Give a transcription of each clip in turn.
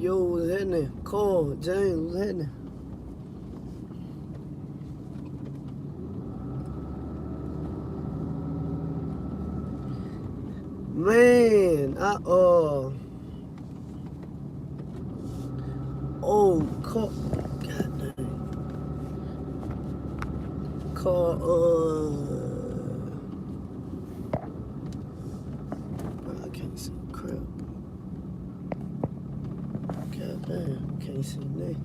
Yo, what's happening? Cole, James, what's happening? Man, Cole, god dang. I can't see crap. God damn, can't see that.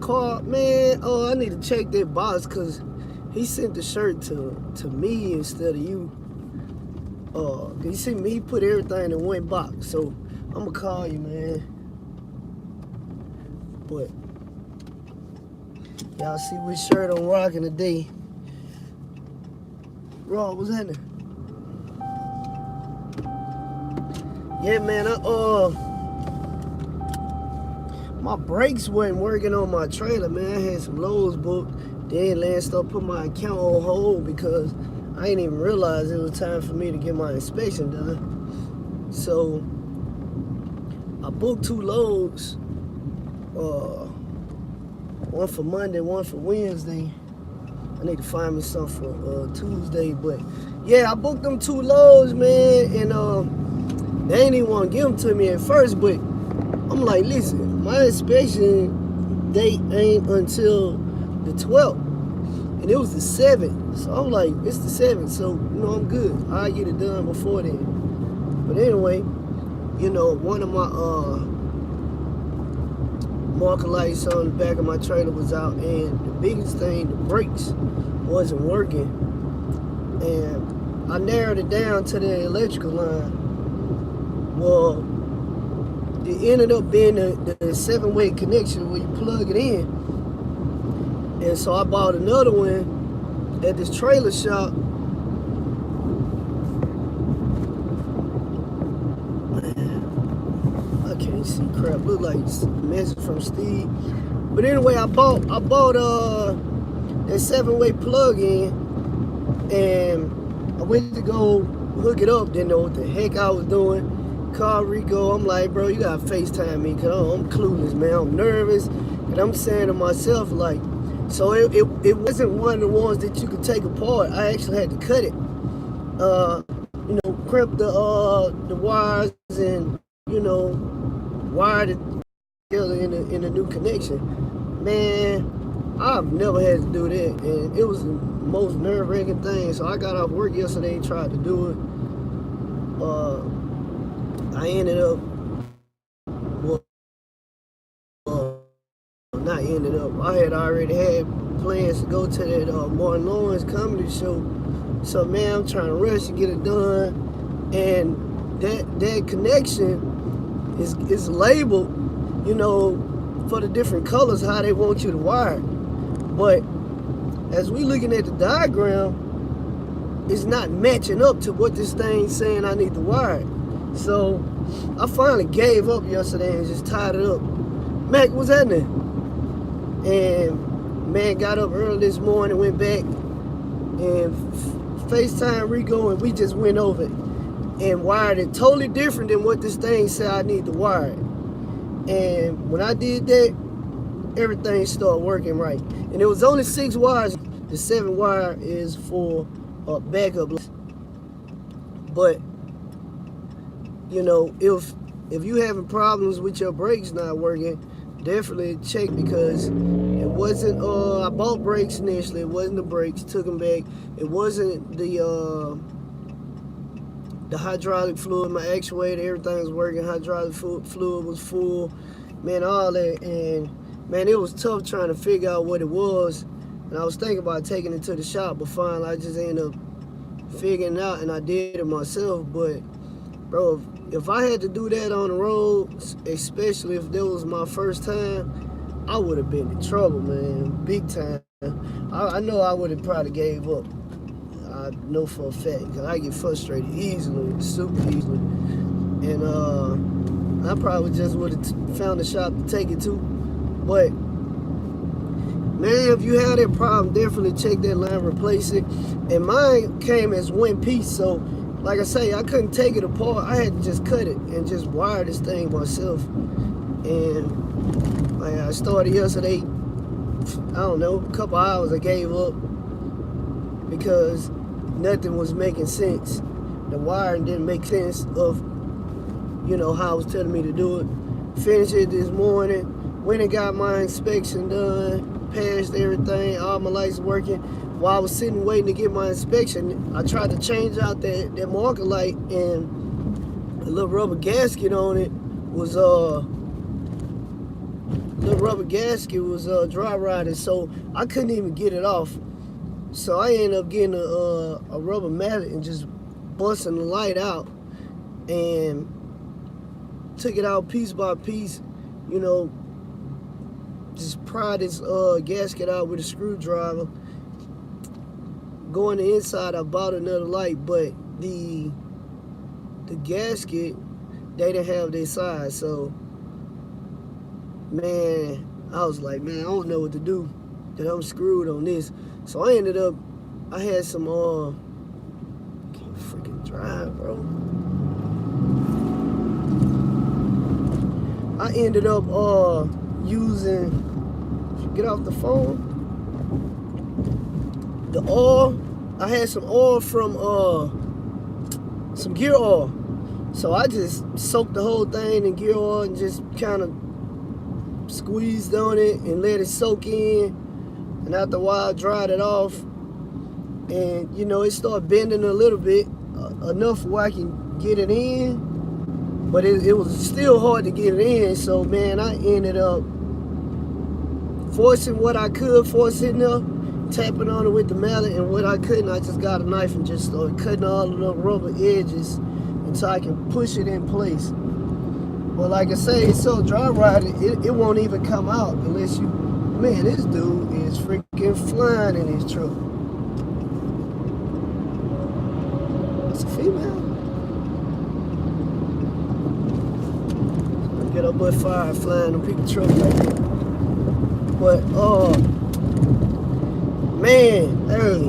Carl, man, I need to check that box because he sent the shirt to me instead of you. You see me, he put everything in one box, so I'm gonna call you, man. But y'all see which shirt I'm rocking today. Raw, what's happening? Yeah, man, my brakes wasn't working on my trailer, man. I had some loads booked. Then Lance put my account on hold because I didn't even realize it was time for me to get my inspection done. So I booked 2 loads. One for Monday, one for Wednesday. I need to find me some for Tuesday. But yeah, I booked them 2 loads, man. And they ain't even want to give them to me at first, but I'm like, listen, my inspection date ain't until the 12th. And it was the 7th. So I'm like, it's the 7th, so, I'm good. I'll get it done before then. But anyway, one of my marker lights on the back of my trailer was out, and the biggest thing, the brakes wasn't working. And I narrowed it down to the electrical line. Well, it ended up being the 7-way connection where you plug it in. And so I bought another one at this trailer shop. Man, I can't see crap. Look like a message from Steve. But anyway, I bought that 7-way plug in, and I went to go hook it up. Didn't know what the heck I was doing. Call Rico. I'm like, bro, you gotta FaceTime me because I'm clueless, man. I'm nervous, and I'm saying to myself, like, so it wasn't one of the ones that you could take apart. I actually had to cut it, crimp the wires and wire it together in a new connection. Man, I've never had to do that, and it was the most nerve-wracking thing. So I got off work yesterday and tried to do it. I ended up, not ended up, I had already had plans to go to that Martin Lawrence comedy show. So, man, I'm trying to rush to get it done. And that connection is labeled, for the different colors, how they want you to wire it. But as we looking at the diagram, it's not matching up to what this thing's saying I need to wire it. So I finally gave up yesterday and just tied it up. Mac, what's happening? And man, got up early this morning, went back and FaceTime Rico, and we just went over it and wired it totally different than what this thing said I need to wire it. And when I did that, everything started working right. And it was only 6 wires. The 7th wire is for backup. But if you having problems with your brakes not working, definitely check, because it wasn't, I bought brakes initially, it wasn't the brakes, took them back. It wasn't the hydraulic fluid, my actuator, everything was working, hydraulic fluid was full, man, all that. And man, it was tough trying to figure out what it was. And I was thinking about taking it to the shop, but finally I just ended up figuring it out, and I did it myself. But bro, if I had to do that on the road, especially if that was my first time, I would have been in trouble, man, big time. I know I would have probably gave up. I know for a fact, because I get frustrated easily, super easily. And I probably just would have found a shop to take it to. But man, if you have that problem, definitely check that line, replace it. And mine came as one piece, so like I say, I couldn't take it apart. I had to just cut it and just wire this thing myself. And like, I started yesterday, I don't know, a couple hours I gave up because nothing was making sense. The wiring didn't make sense of, you know, how it was telling me to do it. Finished it this morning, went and got my inspection done, passed everything, all my lights working. While I was sitting waiting to get my inspection, I tried to change out that marker light, and a little rubber gasket on it was dry rotted, so I couldn't even get it off. So I ended up getting a rubber mallet and just busting the light out, and took it out piece by piece, you know, just pry this gasket out with a screwdriver. Go on the inside, I bought another light, but the gasket, they didn't have their size. So man, I was like, man, I don't know what to do, that I'm screwed on this. So I ended up, I had some can't freaking drive, bro. I ended up using, get off the phone, the oil. I had some oil from some gear oil. So I just soaked the whole thing in gear oil and just kind of squeezed on it and let it soak in. And after a while, I dried it off. And you know, it started bending a little bit, enough where I can get it in. But it was still hard to get it in. So man, I ended up forcing what I could, force it up, tapping on it with the mallet, and what I couldn't, I just got a knife and just started cutting all of the rubber edges until I can push it in place. But like I say, it's so dry rotted, it won't even come out unless you, man, this dude is freaking flying in his truck. It's a female. Get up with fire flying on people's truck like that. But man, hey,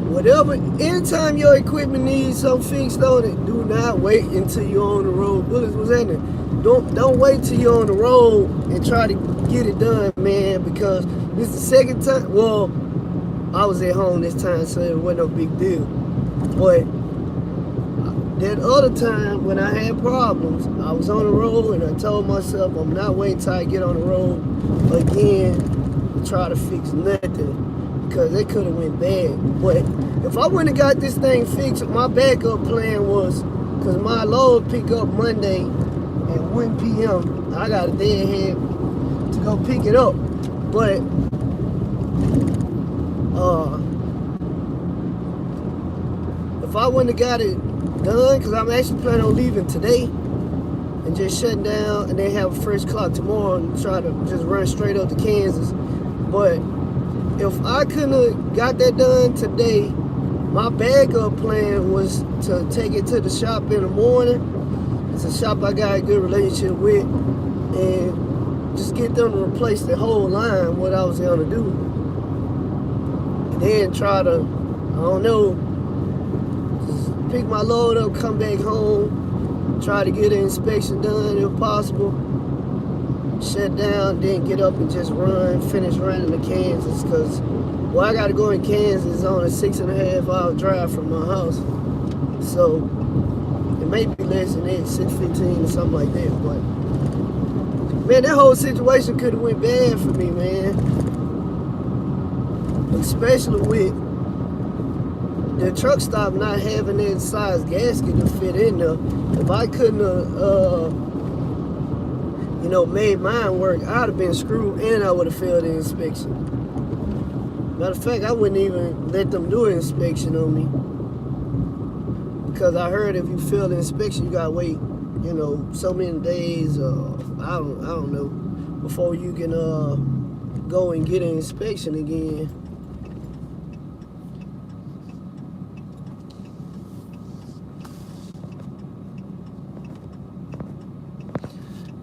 whatever, anytime your equipment needs something fixed on it, do not wait until you're on the road. Bullets was in there. Don't wait till you're on the road and try to get it done, man, because this is the second time. Well, I was at home this time, so it wasn't no big deal. But that other time when I had problems, I was on the road and I told myself I'm not waiting till I get on the road again to try to fix nothing, because it could have went bad. But if I wouldn't have got this thing fixed, my backup plan was, because my load pick up Monday at 1 p.m. I got a day ahead to go pick it up. But if I wouldn't have got it done, because I'm actually planning on leaving today and just shutting down and then have a fresh clock tomorrow and try to just run straight up to Kansas. But if I couldn't have got that done today, my backup plan was to take it to the shop in the morning. It's a shop I got a good relationship with, and just get them to replace the whole line, what I was going to do. And then try to, I don't know, just pick my load up, come back home, try to get an inspection done if possible, shut down, then get up and just finish running to Kansas, because well, I got to go in Kansas. It's on a 6.5 hour drive from my house. So it may be less than that, 6:15 or something like that. But man, that whole situation could have went bad for me, man. Especially with the truck stop not having that size gasket to fit in there. If I couldn't have, you know, made mine work, I'd have been screwed and I would have failed the inspection. Matter of fact, I wouldn't even let them do an inspection on me, because I heard if you fail the inspection, you gotta wait, you know, so many days, I don't know, before you can go and get an inspection again.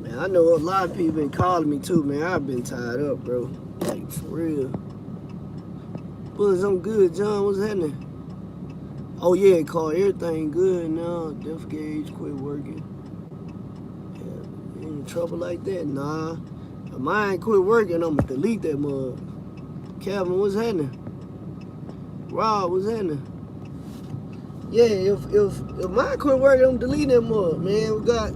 Man, I know a lot of people been calling me too, man. I've been tied up, bro. Like, for real. But I'm good, John. What's happening? Oh, yeah, Carl. Everything good now. Def gauge quit working. Yeah, you in trouble like that? Nah. If mine quit working, I'm going to delete that mug. Calvin, what's happening? Rob, what's happening? Yeah, if mine quit working, I'm deleting that mug, man. We got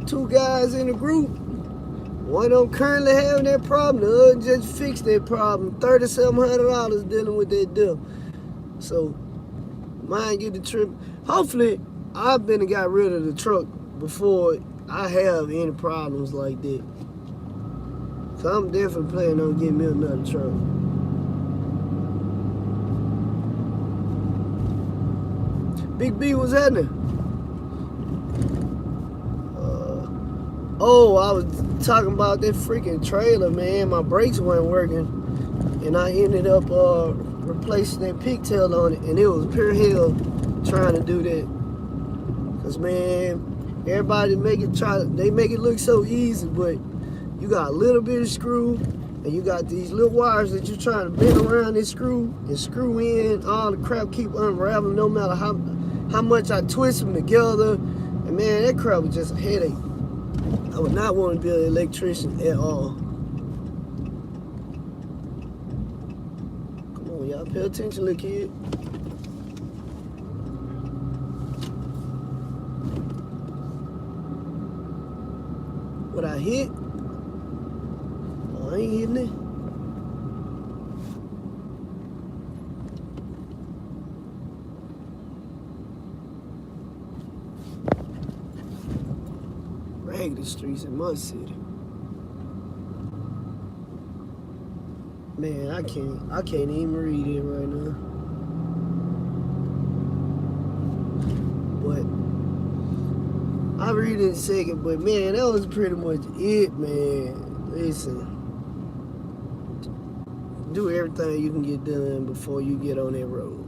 2 guys in the group. One of them currently having that problem. The other just fixed that problem. $3,700 dealing with that deal. So, mine get the trip. Hopefully, I've been and got rid of the truck before I have any problems like that. So, I'm definitely planning on getting me another truck. Big B, what's happening? Oh, I was talking about that freaking trailer, man. My brakes weren't working, and I ended up replacing that pigtail on it, and it was pure hell trying to do that. Cause man, everybody make it look so easy, but you got a little bit of screw, and you got these little wires that you're trying to bend around this screw and screw in. All the crap keep unraveling, no matter how much I twist them together. And man, that crap was just a headache. I would not want to be an electrician at all. Come on, y'all. Pay attention, little kid. What I hit? Oh, I ain't hitting it. Raggedy streets in Mud City. Man, I can't even read it right now. But I'll read it in a second, but man, that was pretty much it, man. Listen. Do everything you can get done before you get on that road.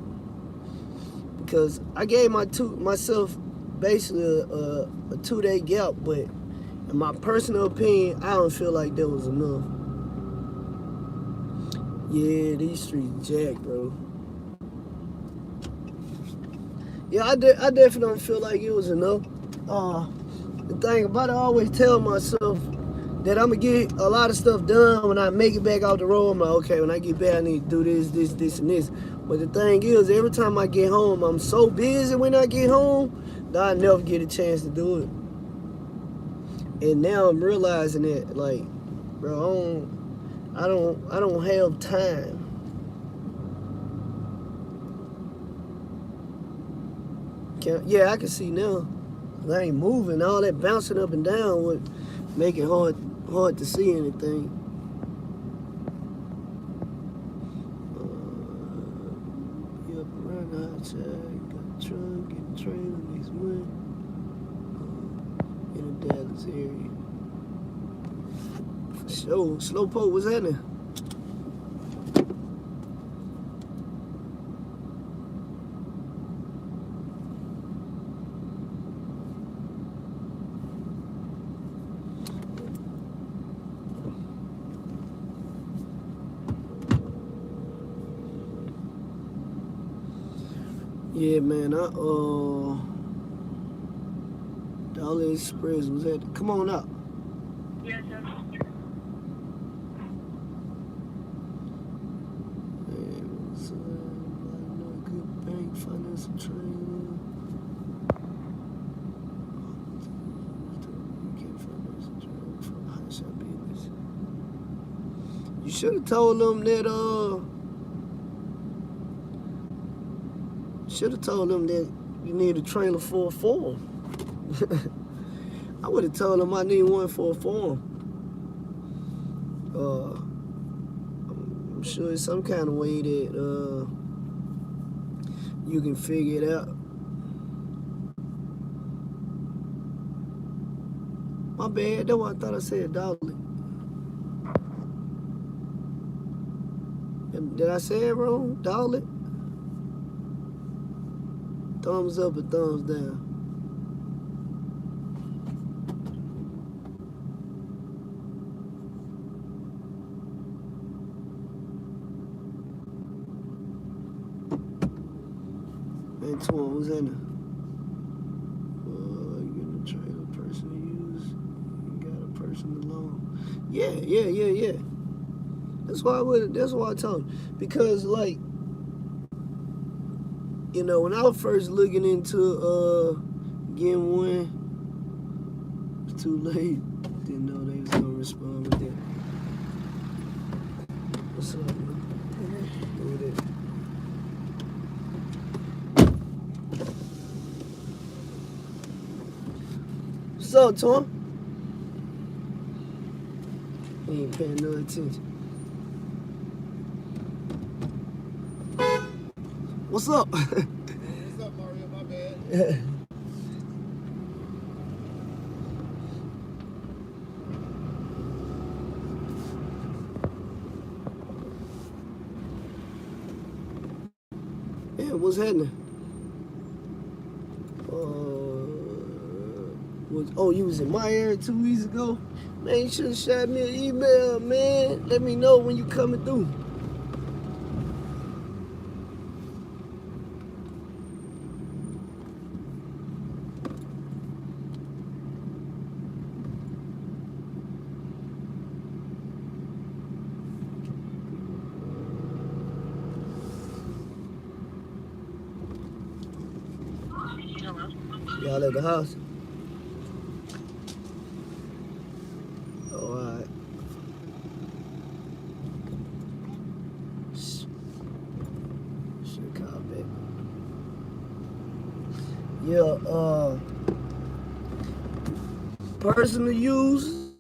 Because I gave myself basically a 2-day gap, but in my personal opinion, I don't feel like that was enough. Yeah, these streets jacked, bro. Yeah, I definitely don't feel like it was enough. The thing about it, I always tell myself that I'm going to get a lot of stuff done when I make it back out the road. I'm like, okay, when I get back, I need to do this, and this. But the thing is, every time I get home, I'm so busy when I get home that I never get a chance to do it. And now I'm realizing that, like, bro, I don't have time. I can see now. I ain't moving. All that bouncing up and down would make it hard to see anything. Yep, run outside, got a truck, get a trailer, next month. In the Dallas area. For sure. Slowpoke, what's happening? Yeah, man, Dollar Express was at. Come on up. Yes, sir. Man, what's up? Good bank, financial training. You should have told them that. Should have told them that you need a trailer for a farm. I would have told them I need one for a farm. I'm sure it's some kind of way that you can figure it out. My bad, that's what I thought I said, Dolly. Did I say it wrong? Dolly? Thumbs up or thumbs down? Antoine, what's in there? You gonna trade a person to use? You got a person alone. Yeah. That's why I told him. Because like, you know, when I was first looking into getting one, it was too late. Didn't know they was gonna respond with that. What's up, man? Look at that. What's up, Tom? He ain't paying no attention. What's up? What's up, Mario? My bad. Yeah, what's happening? You was in my area 2 weeks ago? Man, you should have shot me an email, man. Let me know when you coming through. Y'all at the house? Oh, alright. Should call back. Yeah, personal use,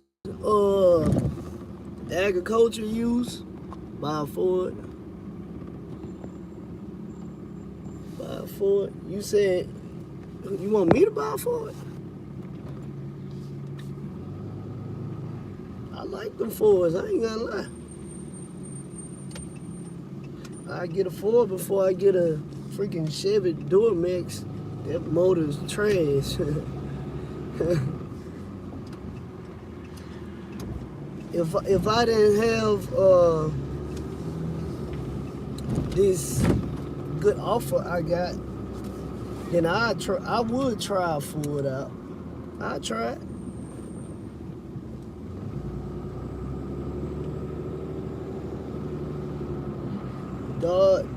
agriculture use, buy for it. You said you want me to buy for it? I like them Fords, I ain't gonna lie. I get a Ford before I get a freaking Chevy Duramax. That motor's trash. If I didn't have this good offer I got, then I would try a Ford out. I'd try it.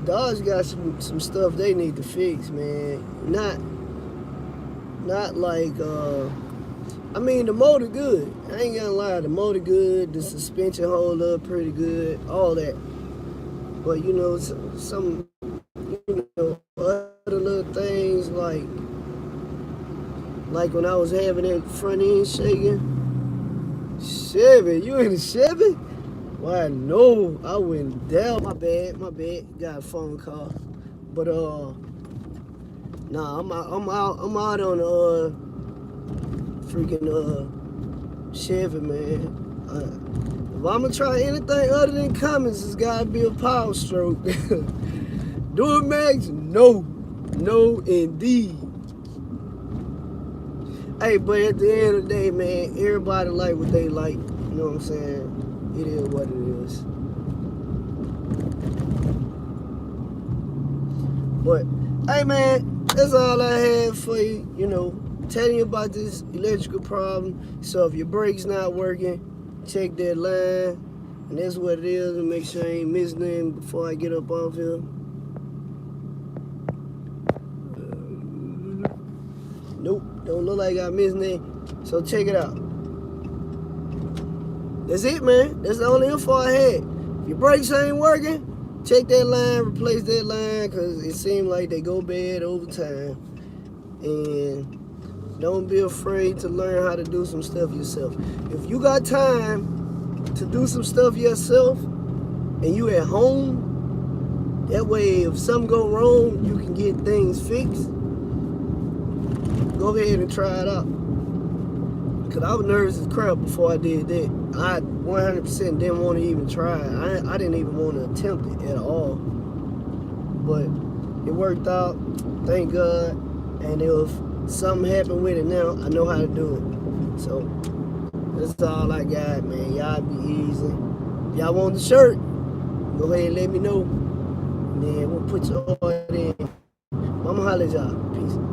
Dodge got some stuff they need to fix, man. Not like I mean, the motor good. I ain't gonna lie, the motor good, the suspension hold up pretty good, all that. But you know, some you know, other little things like when I was having that front end shaking. Chevy, you in a Chevy? Why no, I went down. My bad. Got a phone call, but nah, I'm out on freaking Chevy, man. If I'm gonna try anything other than Cummins, it's gotta be a Power Stroke. Duramax, no, indeed. Hey, but at the end of the day, man, everybody like what they like. You know what I'm saying? It is what it is. But, hey man, that's all I had for you. You know, telling you about this electrical problem. So if your brake's not working, check that line. And that's what it is. And make sure I ain't missing anything before I get up off here. Nope, don't look like I missed anything. So check it out. That's it, man. That's the only info I had. If your brakes ain't working, check that line, replace that line, because it seems like they go bad over time. And don't be afraid to learn how to do some stuff yourself. If you got time to do some stuff yourself and you at home, that way if something go wrong, you can get things fixed. Go ahead and try it out. Because I was nervous as crap before I did that. I 100% didn't want to even try it. I didn't even want to attempt it at all. But it worked out, thank God. And if something happened with it now, I know how to do it. So that's all I got, man. Y'all be easy. If y'all want the shirt, go ahead and let me know. And then we'll put your order in. My I'm gonna holler at y'all. Peace.